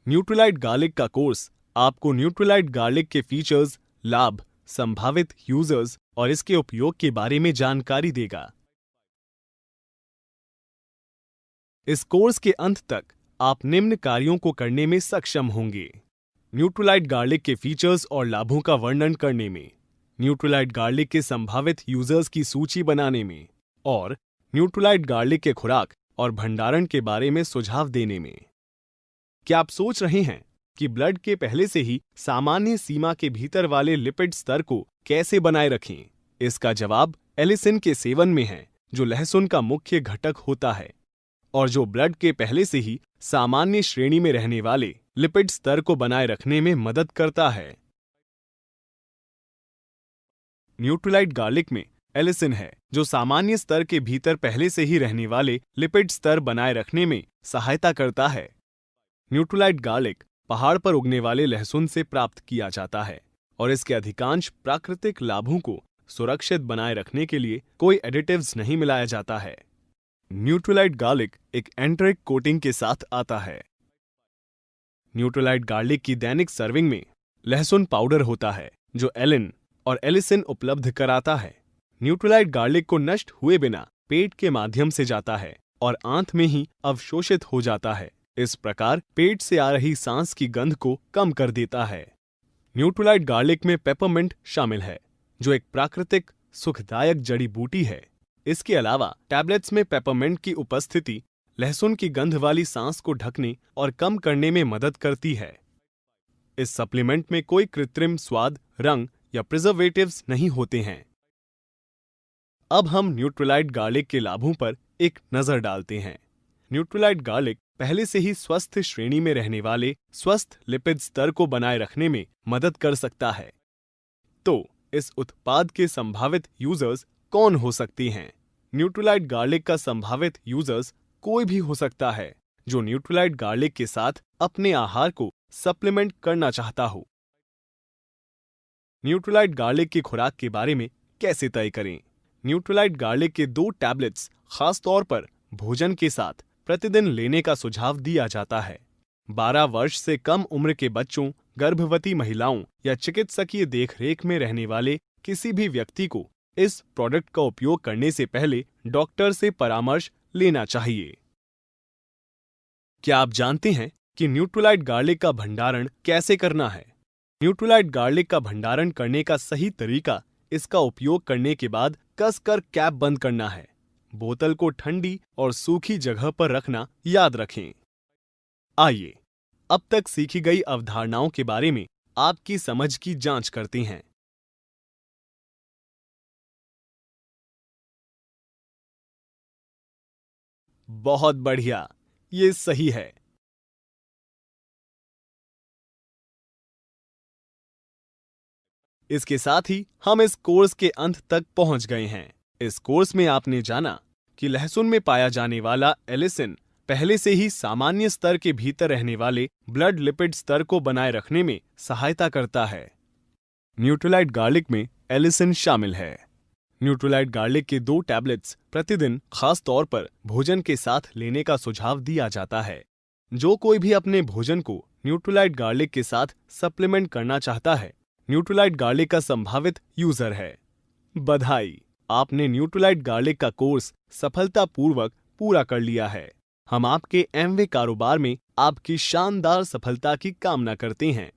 Nutrilite garlic का course आपको Nutrilite garlic के फीचर्स, लाभ, संभावित यूजर्स और इसके उपयोग के बारे में जानकारी देगा। इस कोर्स के अंत तक आप निम्न कार्यों को करने में सक्षम होंगे: न्यूट्रीलाइट गार्लिक के फीचर्स और लाभों का वर्णन करने में, न्यूट्रीलाइट गार्लिक के संभावित यूजर्स की सूची बनाने में और न्यूट्रीलाइट गार्लिक के खुराक और भंडारण के बारे में सुझाव देने में। क्या आप सोच रहे हैं कि ब्लड के पहले से ही सामान्य सीमा के भीतर वाले लिपिड स्तर को कैसे बनाए रखें? इसका जवाब एलिसिन के सेवन में है, जो लहसुन का मुख्य घटक होता है और जो ब्लड के पहले से ही सामान्य श्रेणी में रहने वाले लिपिड स्तर को बनाए रखने में मदद करता है। न्यूट्रीलाइट गार्लिक में एलिसिन है, जो सामान्य स्तर के भीतर पहले से ही रहने वाले लिपिड स्तर बनाए रखने में सहायता करता है। न्यूट्रीलाइट गार्लिक पहाड़ पर उगने वाले लहसुन से प्राप्त किया जाता है और इसके अधिकांश प्राकृतिक लाभों को सुरक्षित बनाए रखने के लिए कोई एडिटिव्स नहीं मिलाया जाता है। न्यूट्रीलाइट गार्लिक एक एंटरिक कोटिंग के साथ आता है। न्यूट्रीलाइट गार्लिक की दैनिक सर्विंग में लहसुन पाउडर होता है, जो एलिन और एलिसिन उपलब्ध कराता है। न्यूट्रीलाइट गार्लिक को नष्ट हुए बिना पेट के माध्यम से जाता है और आंत में ही अवशोषित हो जाता है। इस प्रकार पेट से आ रही सांस की गंध को कम कर देता है। न्यूट्रीलाइट गार्लिक में पेपरमिंट शामिल है, जो एक प्राकृतिक सुखदायक जड़ी बूटी है। इसके अलावा टैबलेट्स में पेपरमिंट की उपस्थिति लहसुन की गंध वाली सांस को ढकने और कम करने में मदद करती है। इस सप्लीमेंट में कोई कृत्रिम स्वाद, रंग या प्रिजर्वेटिव्स नहीं होते हैं। अब हम न्यूट्रीलाइट गार्लिक के लाभों पर एक नजर डालते हैं। न्यूट्रीलाइट गार्लिक पहले से ही स्वस्थ श्रेणी में रहने वाले स्वस्थ लिपिड स्तर को बनाए रखने में मदद कर सकता है। तो इस उत्पाद के संभावित यूजर्स कौन हो सकते हैं? न्यूट्रीलाइट गार्लिक का संभावित यूजर्स कोई भी हो सकता है जो न्यूट्रीलाइट गार्लिक के साथ अपने आहार को सप्लीमेंट करना चाहता हो। न्यूट्रीलाइट गार्लिक की खुराक के बारे में कैसे तय करें? न्यूट्रीलाइट गार्लिक के 2 टैबलेट्स खास तौर पर भोजन के साथ प्रतिदिन लेने का सुझाव दिया जाता है। 12 वर्ष से कम उम्र के बच्चों, गर्भवती महिलाओं या चिकित्सकीय देखरेख में रहने वाले किसी भी व्यक्ति को इस प्रोडक्ट का उपयोग करने से पहले डॉक्टर से परामर्श लेना चाहिए। क्या आप जानते हैं कि न्यूट्रीलाइट गार्लिक का भंडारण कैसे करना है? न्यूट्रीलाइट गार्लिक का भंडारण करने का सही तरीका इसका उपयोग करने के बाद कसकर कैप बंद करना है। बोतल को ठंडी और सूखी जगह पर रखना याद रखें। आइए अब तक सीखी गई अवधारणाओं के बारे में आपकी समझ की जांच करते हैं। बहुत बढ़िया, ये सही है। इसके साथ ही हम इस कोर्स के अंत तक पहुंच गए हैं। इस कोर्स में आपने जाना कि लहसुन में पाया जाने वाला एलिसिन पहले से ही सामान्य स्तर के भीतर रहने वाले ब्लड लिपिड स्तर को बनाए रखने में सहायता करता है। न्यूट्रीलाइट गार्लिक में एलिसिन शामिल है। न्यूट्रीलाइट गार्लिक के 2 टैबलेट्स प्रतिदिन खास तौर पर भोजन के साथ लेने का सुझाव दिया जाता है। जो कोई भी अपने भोजन को न्यूट्रीलाइट गार्लिक के साथ सप्लीमेंट करना चाहता है, न्यूट्रीलाइट गार्लिक का संभावित यूजर है। बधाई, आपने न्यूट्रीलाइट गार्लिक का कोर्स सफलतापूर्वक पूरा कर लिया है। हम आपके एमवे कारोबार में आपकी शानदार सफलता की कामना करते हैं।